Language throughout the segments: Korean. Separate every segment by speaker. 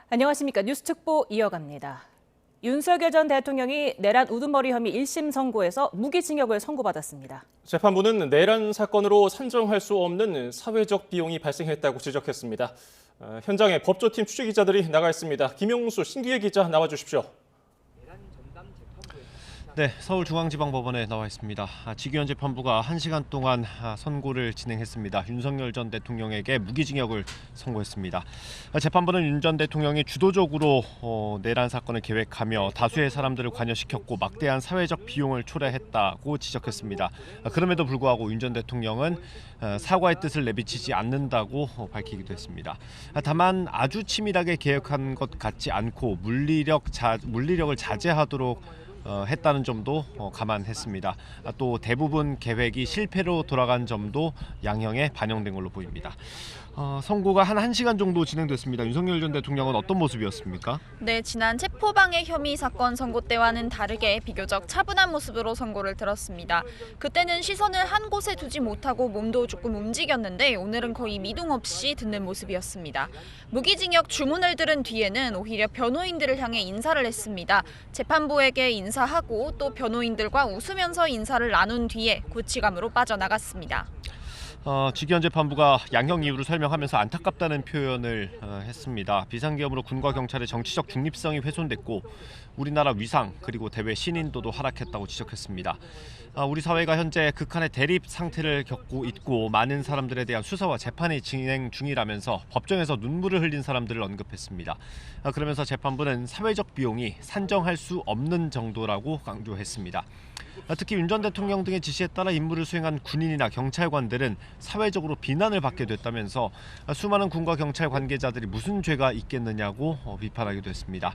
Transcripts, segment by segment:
Speaker 1: 안녕하십니까. 뉴스특보 이어갑니다. 윤석열 전 대통령이 내란 우두머리 혐의 1심 선고에서 무기징역을 선고받았습니다.
Speaker 2: 재판부는 내란 사건으로 산정할 수 없는 사회적 비용이 발생했다고 지적했습니다. 현장에 법조팀 취재기자들이 나가 있습니다. 김용수, 신기혜 기자 나와주십시오.
Speaker 3: 네, 서울중앙지방법원에 나와 있습니다. 지기현 재판부가 1시간 동안 선고를 진행했습니다. 윤석열 전 대통령에게 무기징역을 선고했습니다. 재판부는 윤 전 대통령이 주도적으로 내란 사건을 계획하며 다수의 사람들을 관여시켰고 막대한 사회적 비용을 초래했다고 지적했습니다. 그럼에도 불구하고 윤 전 대통령은 사과의 뜻을 내비치지 않는다고 밝히기도 했습니다. 다만 아주 치밀하게 계획한 것 같지 않고 물리력을 자제하도록 했다는 점도 감안했습니다. 또 대부분 계획이 실패로 돌아간 점도 양형에 반영된 걸로 보입니다. 선고가 한 1시간 정도 진행됐습니다. 윤석열 전 대통령은 어떤 모습이었습니까?
Speaker 4: 네, 지난 체포방해 혐의 사건 선고 때와는 다르게 비교적 차분한 모습으로 선고를 들었습니다. 그때는 시선을 한 곳에 두지 못하고 몸도 조금 움직였는데 오늘은 거의 미동 없이 듣는 모습이었습니다. 무기징역 주문을 들은 뒤에는 오히려 변호인들을 향해 인사를 했습니다. 재판부에게 인사하고 또 변호인들과 웃으면서 인사를 나눈 뒤에 구치감으로 빠져나갔습니다.
Speaker 3: 지기현 재판부가 양형 이유를 설명하면서 안타깝다는 표현을 했습니다. 비상계엄으로 군과 경찰의 정치적 중립성이 훼손됐고 우리나라 위상 그리고 대외 신인도도 하락했다고 지적했습니다. 우리 사회가 현재 극한의 대립 상태를 겪고 있고 많은 사람들에 대한 수사와 재판이 진행 중이라면서 법정에서 눈물을 흘린 사람들을 언급했습니다. 그러면서 재판부는 사회적 비용이 산정할 수 없는 정도라고 강조했습니다. 특히 윤 전 대통령 등의 지시에 따라 임무를 수행한 군인이나 경찰관들은 사회적으로 비난을 받게 됐다면서 수많은 군과 경찰 관계자들이 무슨 죄가 있겠느냐고 비판하기도 했습니다.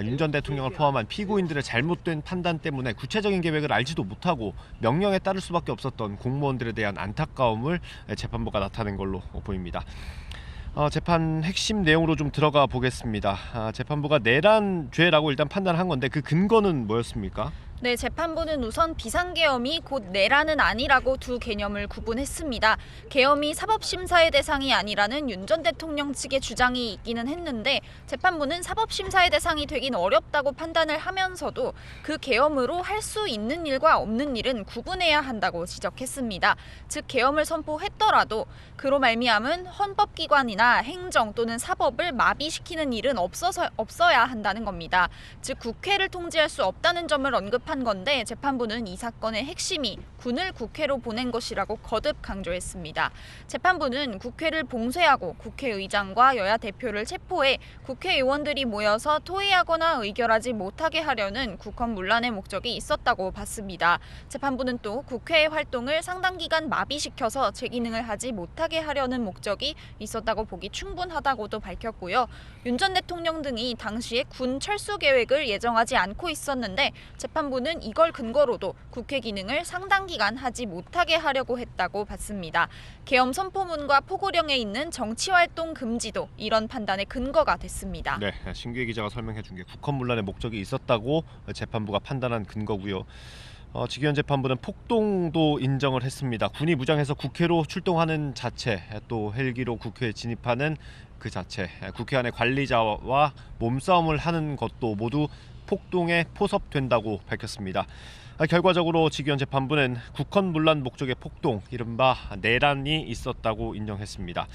Speaker 3: 윤 전 대통령을 포함한 피고인들의 잘못된 판단 때문에 구체적인 계획을 알지도 못하고 명령에 따를 수밖에 없었던 공무원들에 대한 안타까움을 재판부가 나타낸 걸로 보입니다. 재판 핵심 내용으로 좀 들어가 보겠습니다. 재판부가 내란죄라고 일단 판단한 건데 그 근거는 뭐였습니까?
Speaker 4: 네, 재판부는 우선 비상계엄이 곧 내란은 아니라고 두 개념을 구분했습니다. 계엄이 사법심사의 대상이 아니라는 윤 전 대통령 측의 주장이 있기는 했는데 재판부는 사법심사의 대상이 되긴 어렵다고 판단을 하면서도 그 계엄으로 할 수 있는 일과 없는 일은 구분해야 한다고 지적했습니다. 즉 계엄을 선포했더라도 그로 말미암은 헌법기관이나 행정 또는 사법을 마비시키는 일은 없어야 한다는 겁니다. 즉 국회를 통제할 수 없다는 점을 언급한 건데 재판부는 이 사건의 핵심이 군을 국회로 보낸 것이라고 거듭 강조했습니다. 재판부는 국회를 봉쇄하고 국회의장과 여야 대표를 체포해 국회의원들이 모여서 토의하거나 의결하지 못하게 하려는 국헌 문란의 목적이 있었다고 봤습니다. 재판부는 또 국회의 활동을 상당 기간 마비시켜서 제 기능을 하지 못하게 하려는 목적이 있었다고 보기 충분하다고도 밝혔고요. 윤 전 대통령 등이 당시에 군 철수 계획을 예정하지 않고 있었는데 재판부는 이걸 근거로도 국회 기능을 상당 기간 하지 못하게 하려고 했다고 봤습니다. 계엄 선포문과 포고령에 있는 정치활동 금지도 이런 판단의 근거가 됐습니다.
Speaker 3: 네, 신기혜 기자가 설명해 준 게 국헌문란의 목적이 있었다고 재판부가 판단한 근거고요. 지기현 재판부는 폭동도 인정을 했습니다. 군이 무장해서 국회로 출동하는 자체, 또 헬기로 국회에 진입하는 그 자체, 국회 안에 관리자와 몸싸움을 하는 것도 모두 폭동에 포섭된다고 밝혔습니다. 결과적으로 지기현 재판부는 국헌문란 목적의 폭동, 이른바 내란이 있었다고 인정했습니다.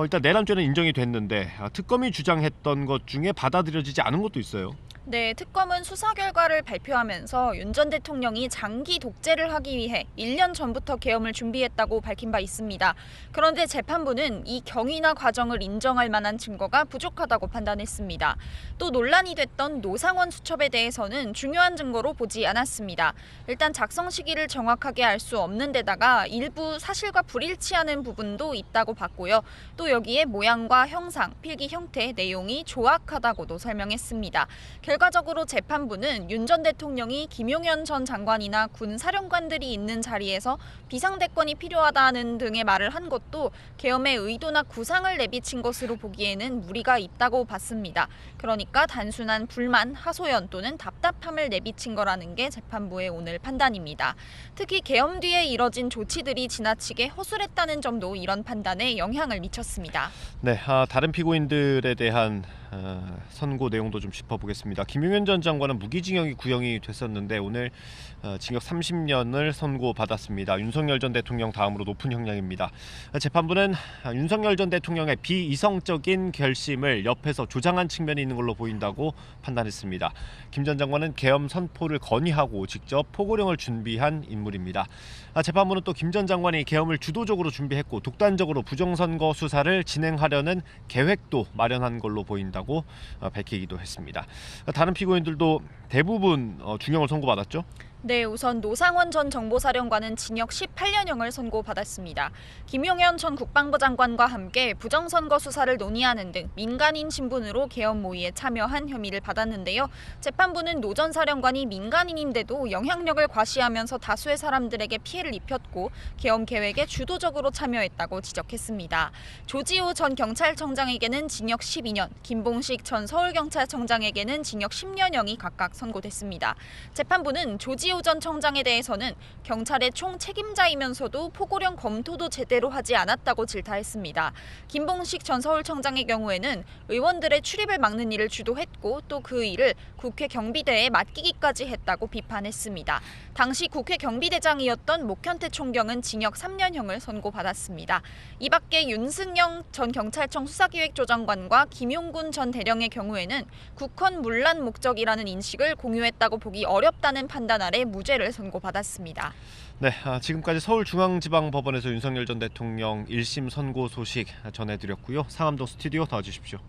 Speaker 3: 일단 내란죄는 인정이 됐는데 특검이 주장했던 것 중에 받아들여지지 않은 것도 있어요.
Speaker 4: 네, 특검은 수사 결과를 발표하면서 윤 전 대통령이 장기 독재를 하기 위해 1년 전부터 계엄을 준비했다고 밝힌 바 있습니다. 그런데 재판부는 이 경위나 과정을 인정할 만한 증거가 부족하다고 판단했습니다. 또 논란이 됐던 노상원 수첩에 대해서는 중요한 증거로 보지 않았습니다. 일단 작성 시기를 정확하게 알 수 없는 데다가 일부 사실과 불일치하는 부분도 있다고 봤고요. 또 여기에 모양과 형상, 필기 형태, 내용이 조악하다고도 설명했습니다. 결과적으로 재판부는 윤 전 대통령이 김용현 전 장관이나 군 사령관들이 있는 자리에서 비상대권이 필요하다는 등의 말을 한 것도 계엄의 의도나 구상을 내비친 것으로 보기에는 무리가 있다고 봤습니다. 그러니까 단순한 불만, 하소연 또는 답답함을 내비친 거라는 게 재판부의 오늘 판단입니다. 특히 계엄 뒤에 이뤄진 조치들이 지나치게 허술했다는 점도 이런 판단에 영향을 미쳤습니다.
Speaker 3: 네, 다른 피고인들에 대한 선고 내용도 좀 짚어보겠습니다. 김용현 전 장관은 무기징역이 구형이 됐었는데 오늘 징역 30년을 선고받았습니다. 윤석열 전 대통령 다음으로 높은 형량입니다. 재판부는 윤석열 전 대통령의 비이성적인 결심을 옆에서 조장한 측면이 있는 걸로 보인다고 판단했습니다. 김 전 장관은 계엄 선포를 건의하고 직접 포고령을 준비한 인물입니다. 재판부는 또 김 전 장관이 계엄을 주도적으로 준비했고 독단적으로 부정선거 수사를 진행하려는 계획도 마련한 걸로 보인다고 밝히기도 했습니다. 다른 피고인들도 대부분 중형을 선고받았죠?
Speaker 4: 네, 우선 노상원 전 정보사령관은 징역 18년형을 선고받았습니다. 김용현 전 국방부 장관과 함께 부정선거 수사를 논의하는 등 민간인 신분으로 계엄 모의에 참여한 혐의를 받았는데요. 재판부는 노 전 사령관이 민간인인데도 영향력을 과시하면서 다수의 사람들에게 피해를 입혔고 계엄 계획에 주도적으로 참여했다고 지적했습니다. 조지호 전 경찰청장에게는 징역 12년, 김봉식 전 서울경찰청장에게는 징역 10년형이 각각 선고됐습니다. 재판부는 조지호 전 청장에 대해서는 경찰의 총책임자이면서도 포고령 검토도 제대로 하지 않았다고 질타했습니다. 김봉식 전 서울청장의 경우에는 의원들의 출입을 막는 일을 주도했고 또 그 일을 국회 경비대에 맡기기까지 했다고 비판했습니다. 당시 국회 경비대장이었던 목현태 총경은 징역 3년형을 선고받았습니다. 이 밖에 윤승영 전 경찰청 수사기획조정관과 김용군 전 대령의 경우에는 국헌 문란 목적이라는 인식을 공유했다고 보기 어렵다는 판단 아래 무죄를 선고받았습니다.
Speaker 3: 네, 지금까지 서울중앙지방법원에서 윤석열 전 대통령 1심 선고 소식 전해드렸고요. 상암동 스튜디오 나와주십시오.